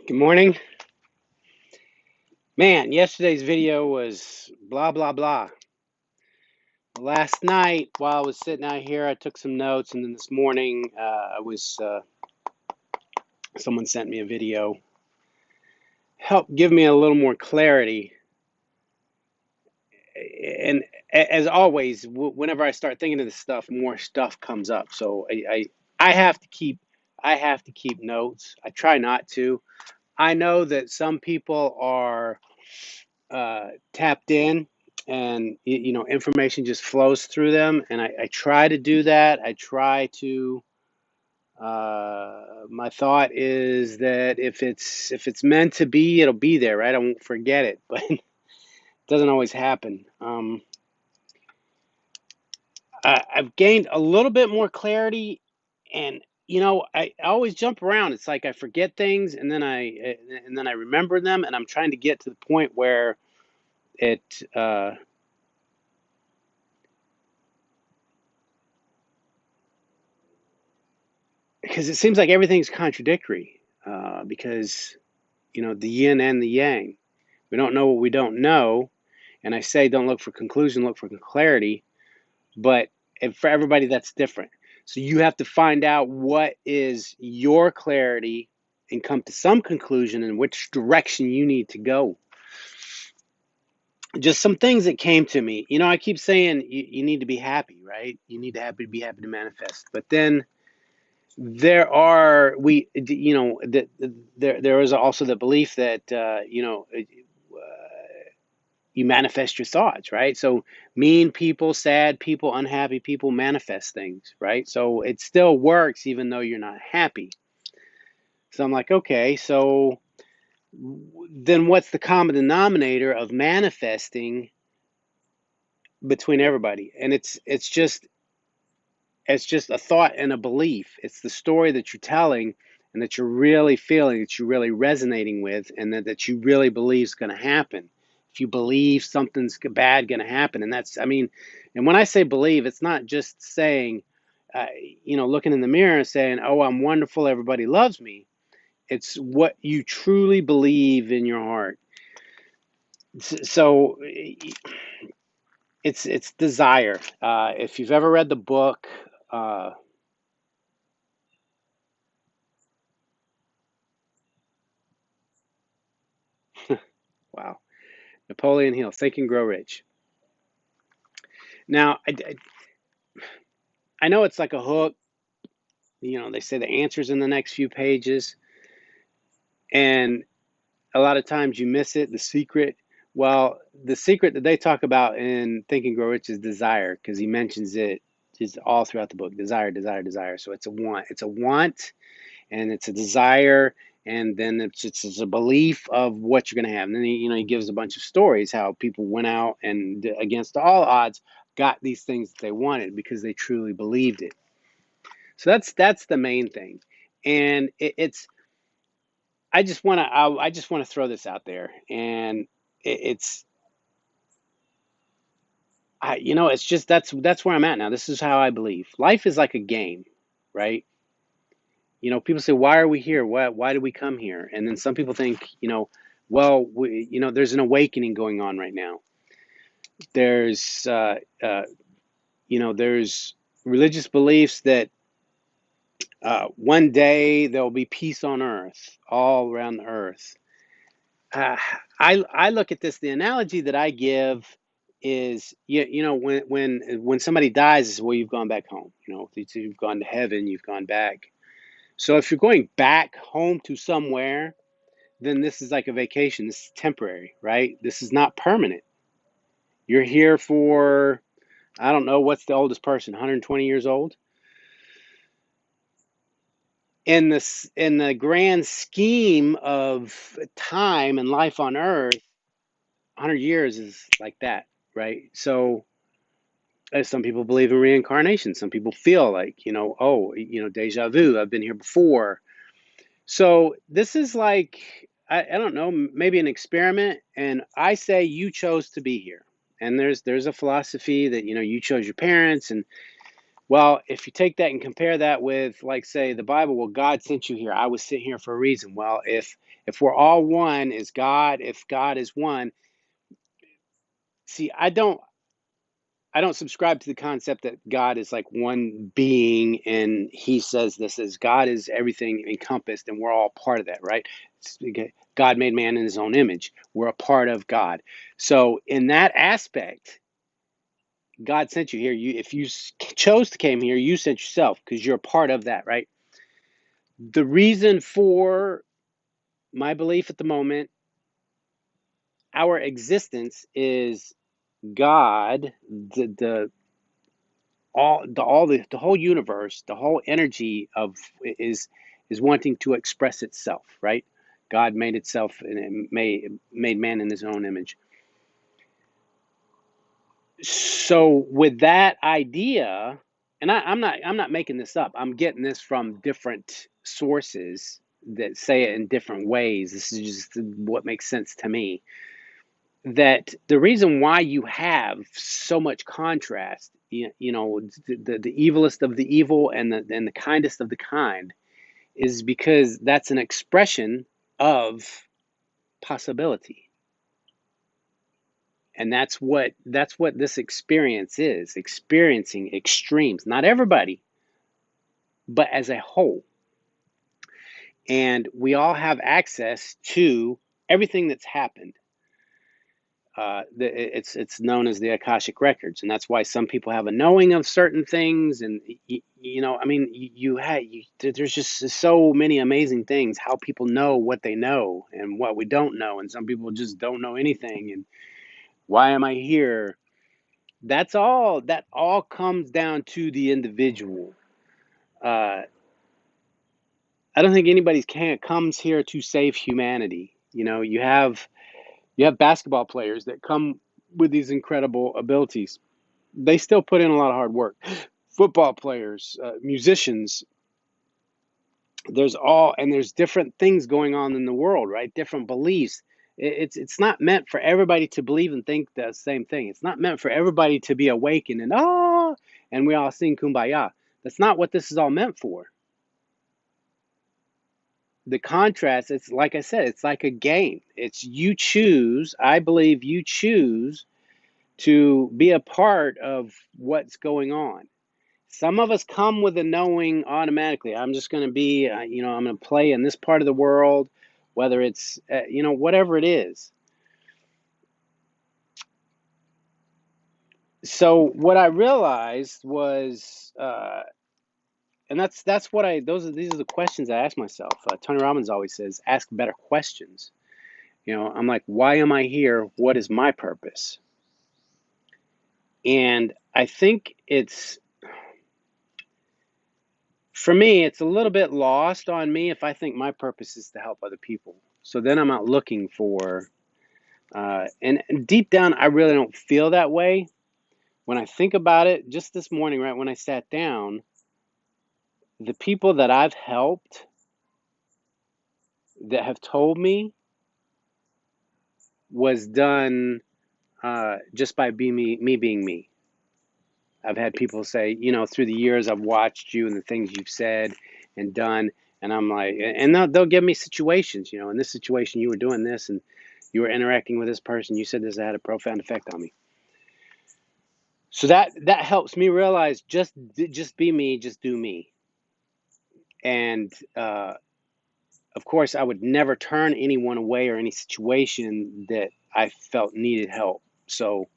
Good morning. Man, yesterday's video was blah, blah, blah. Last night, while I was sitting out here, I took some notes, and then this morning, someone sent me a video. Help give me a little more clarity. And as always, whenever I start thinking of this stuff, more stuff comes up. So I have to keep notes. I try not to. I know that some people are tapped in and information just flows through them, and I try to do that. I try to My thought is that if it's meant to be, it'll be there, right? I won't forget it, but it doesn't always happen. I've gained a little bit more clarity, and I always jump around. It's like I forget things, and then I remember them, and I'm trying to get to the point where it because it seems like everything's contradictory, because the yin and the yang. We don't know what we don't know, and I say don't look for conclusion, look for clarity. But for everybody, that's different. So you have to find out what is your clarity and come to some conclusion in which direction you need to go. Just some things that came to me. I keep saying you need to be happy, right? You need to be happy to manifest. But then there are we there is also the belief that you manifest your thoughts, right? So mean people, sad people, unhappy people manifest things, right? So it still works even though you're not happy. So I'm like, okay, so then what's the common denominator of manifesting between everybody? And it's just a thought and a belief. It's the story that you're telling and that you're really feeling, that you're really resonating with, and that you really believe is going to happen. If you believe something's bad going to happen, and and when I say believe, it's not just saying, uh, looking in the mirror and saying, "Oh, I'm wonderful, everybody loves me." It's what you truly believe in your heart. So it's desire. If you've ever read the book, uh, wow. Napoleon Hill, Think and Grow Rich. Now, I know it's like a hook. They say the answer's in the next few pages, and a lot of times you miss it. The secret, well, the secret that they talk about in Think and Grow Rich is desire, because he mentions it just all throughout the book. Desire, desire, desire. So it's a want. It's a want, and it's a desire, and then it's a belief of what you're going to have. And then he gives a bunch of stories how people went out and against all odds got these things that they wanted because they truly believed it. So that's the main thing, and it's I just want to throw this out there, and it's it's just that's where I'm at now. This is how I believe life is like a game, right? People say, why are we here? Why did we come here? And then some people think, well, there's an awakening going on right now. There's, there's religious beliefs that one day there'll be peace on earth, all around the earth. Uh, I look at this. The analogy that I give is, when somebody dies, is, well, you've gone back home. You've gone to heaven, you've gone back. So if you're going back home to somewhere, then this is like a vacation. This is temporary, right? This is not permanent. You're here for, I don't know, what's the oldest person, 120 years old? In the grand scheme of time and life on earth, 100 years is like that, right? So some people believe in reincarnation. Some people feel like, oh, deja vu, I've been here before. So this is like, I don't know, maybe an experiment. And I say you chose to be here. And there's a philosophy that, you chose your parents, and Well, if you take that and compare that with, like, say, the Bible, well, God sent you here. I was sent here for a reason. Well, if we're all one, is God, if God is one, see, I don't subscribe to the concept that God is like one being and he says this is God is everything encompassed and we're all part of that, right? God made man in his own image. We're a part of God. So in that aspect, God sent you here. If you chose to came here, you sent yourself because you're a part of that, right? The reason for my belief at the moment, our existence is God, the whole universe, the whole energy of is wanting to express itself, right? God made itself and it made man in his own image. So with that idea, and I'm not making this up. I'm getting this from different sources that say it in different ways. This is just what makes sense to me. That the reason why you have so much contrast, the evilest of the evil and the kindest of the kind, is because that's an expression of possibility. And that's what this experience is, experiencing extremes. Not everybody, but as a whole. And we all have access to everything that's happened. It's known as the Akashic records, and that's why some people have a knowing of certain things. And I mean, there's just so many amazing things how people know what they know and what we don't know, and some people just don't know anything. And why am I here? That all comes down to the individual. Uh, I don't think anybody comes here to save humanity. You have basketball players that come with these incredible abilities. They still put in a lot of hard work. Football players, musicians, there's different things going on in the world, right? Different beliefs. It's not meant for everybody to believe and think the same thing. It's not meant for everybody to be awakened and we all sing kumbaya. That's not what this is all meant for. The contrast, it's like I said, it's like a game. It's you choose, I believe you choose to be a part of what's going on. Some of us come with a knowing automatically. I'm just going to be, I'm going to play in this part of the world, whether it's, whatever it is. So what I realized was, and that's what these are the questions I ask myself. Tony Robbins always says, ask better questions. I'm like, why am I here? What is my purpose? And I think for me, it's a little bit lost on me if I think my purpose is to help other people. So then I'm out looking for, and deep down, I really don't feel that way. When I think about it, just this morning, right when I sat down, the people that I've helped that have told me was done just by me being me. I've had people say, through the years, I've watched you and the things you've said and done. And I'm like, and they'll give me situations, in this situation, you were doing this and you were interacting with this person. You said this had a profound effect on me. So that helps me realize just be me, just do me. And of course, I would never turn anyone away or any situation that I felt needed help. So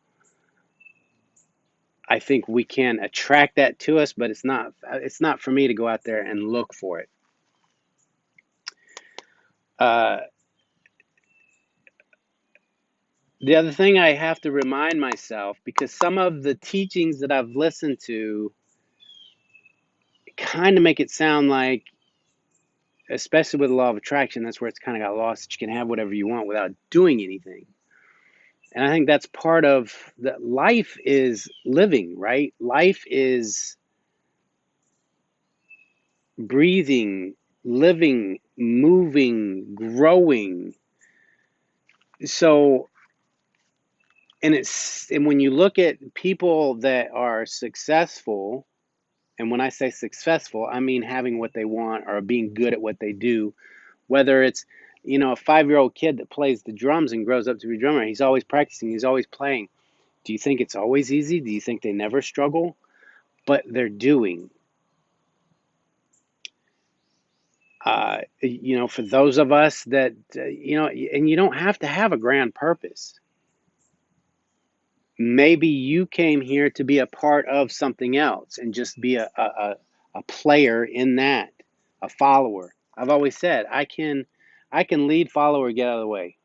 I think we can attract that to us, but it's not for me to go out there and look for it. Uh, the other thing I have to remind myself, because some of the teachings that I've listened to kind of make it sound like, especially with the law of attraction, that's where it's kind of got lost, that you can have whatever you want without doing anything. And I think that's part of that. Life is living, right? Life is breathing, living, moving, growing. So, and when you look at people that are successful, And when I say successful, I mean having what they want or being good at what they do. Whether it's, a 5-year-old kid that plays the drums and grows up to be a drummer, he's always practicing, he's always playing. Do you think it's always easy? Do you think they never struggle? But they're doing. For those of us that, and you don't have to have a grand purpose. Maybe you came here to be a part of something else and just be a player in that, a follower. I've always said I can lead, follow, or get out of the way.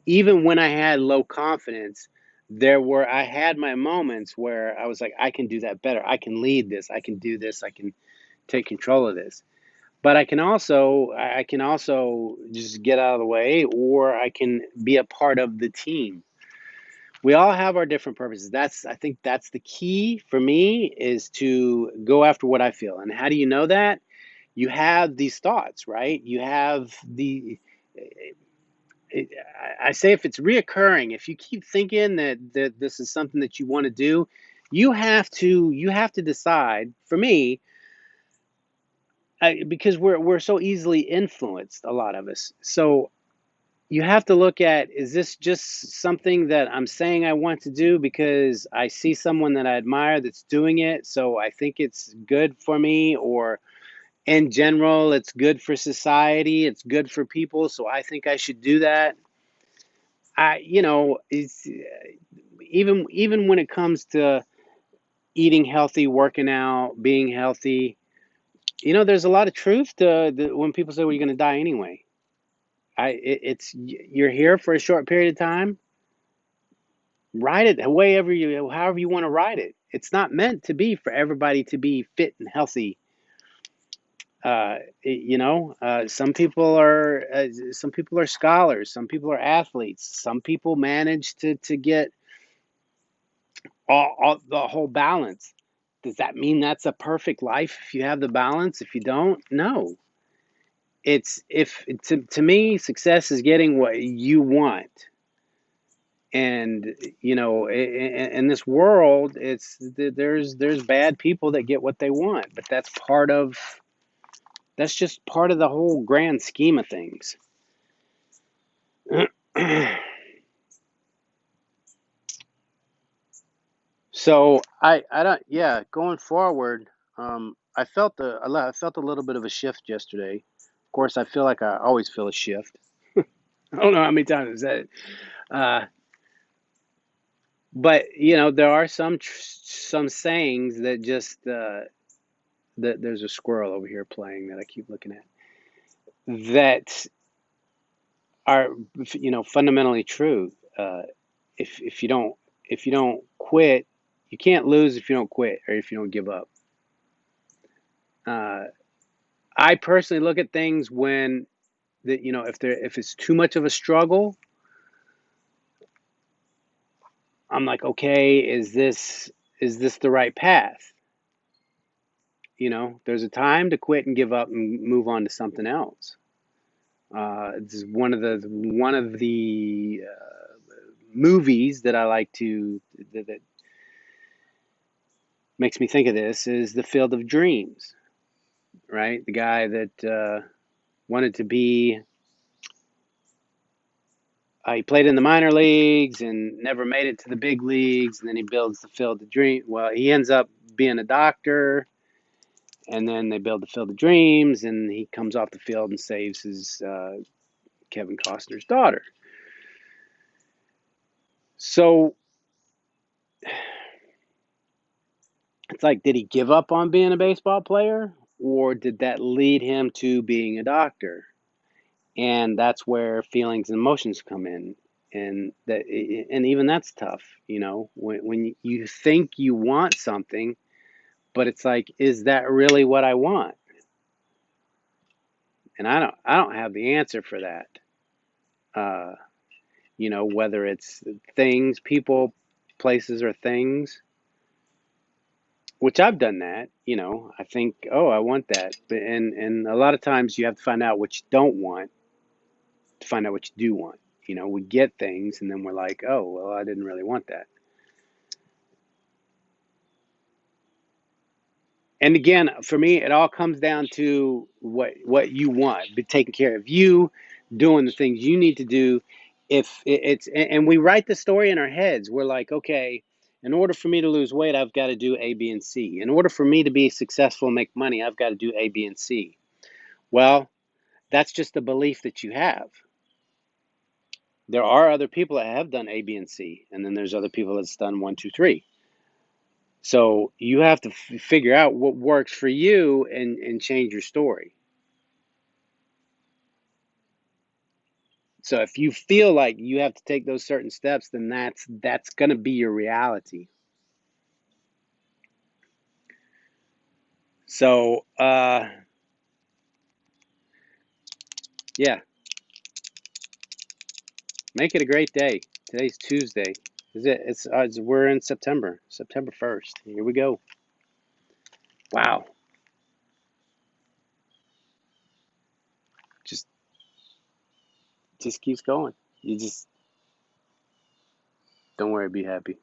Even when I had low confidence, I had my moments where I was like, I can do that better. I can lead this. I can do this. I can take control of this. But I can also just get out of the way, or I can be a part of the team. We all have our different purposes. I think that's the key for me, is to go after what I feel. And how do you know that? You have these thoughts, right? You have I say, if it's reoccurring, if you keep thinking that this is something that you want to do, you have to decide. For me, because we're so easily influenced, a lot of us. So you have to look at, is this just something that I'm saying I want to do because I see someone that I admire that's doing it, so I think it's good for me, or in general, it's good for society, it's good for people, so I think I should do that. It's even when it comes to eating healthy, working out, being healthy, there's a lot of truth to when people say, "Well, you're going to die anyway." You're here for a short period of time. Ride it however you want to ride it. It's not meant to be for everybody to be fit and healthy. Some people are scholars, some people are athletes, some people manage to get all the whole balance. Does that mean that's a perfect life if you have the balance? If you don't, no. It's if to me, success is getting what you want. And in this world, there's bad people that get what they want, but that's just part of the whole grand scheme of things. So I don't yeah, going forward, I felt a little bit of a shift yesterday. Of course, I feel like I always feel a shift. I don't know how many times I said it. Uh, but there are some sayings that just that there's a squirrel over here playing that I keep looking at, that are fundamentally true. If you don't quit, you can't lose if you don't quit, or if you don't give up. Uh, I personally look at things when if it's too much of a struggle, I'm like, okay, is this the right path? There's a time to quit and give up and move on to something else. This is one of the movies that I like that makes me think of this, is The Field of Dreams, right? The guy that wanted to be, he played in the minor leagues and never made it to the big leagues, and then he builds the Field of Dreams. Well, he ends up being a doctor, and then they build the Field of Dreams, and he comes off the field and saves his Kevin Costner's daughter. So it's like, did he give up on being a baseball player, or did that lead him to being a doctor? And that's where feelings and emotions come in, and even that's tough. When you think you want something, but it's like, is that really what I want? And I don't have the answer for that. uh whether it's things, people, places, or things, which I've done that. I think, oh, I want that, but and a lot of times you have to find out what you don't want to find out what you do want. We get things and then we're like, oh, well, I didn't really want that. And again, for me, it all comes down to what you want, be taking care of you, doing the things you need to do. If it's and we write the story in our heads, we're like, okay, in order for me to lose weight, I've got to do A, B, and C. In order for me to be successful and make money, I've got to do A, B, and C. Well, that's just a belief that you have. There are other people that have done A, B, and C, and then there's other people that's done one, two, three. So you have to figure out what works for you and change your story. So if you feel like you have to take those certain steps, then that's going to be your reality. So yeah, make it a great day. Today's Tuesday. Is it? We're in September, September 1st. Here we go. Wow, just just keeps going. You just don't worry, be happy.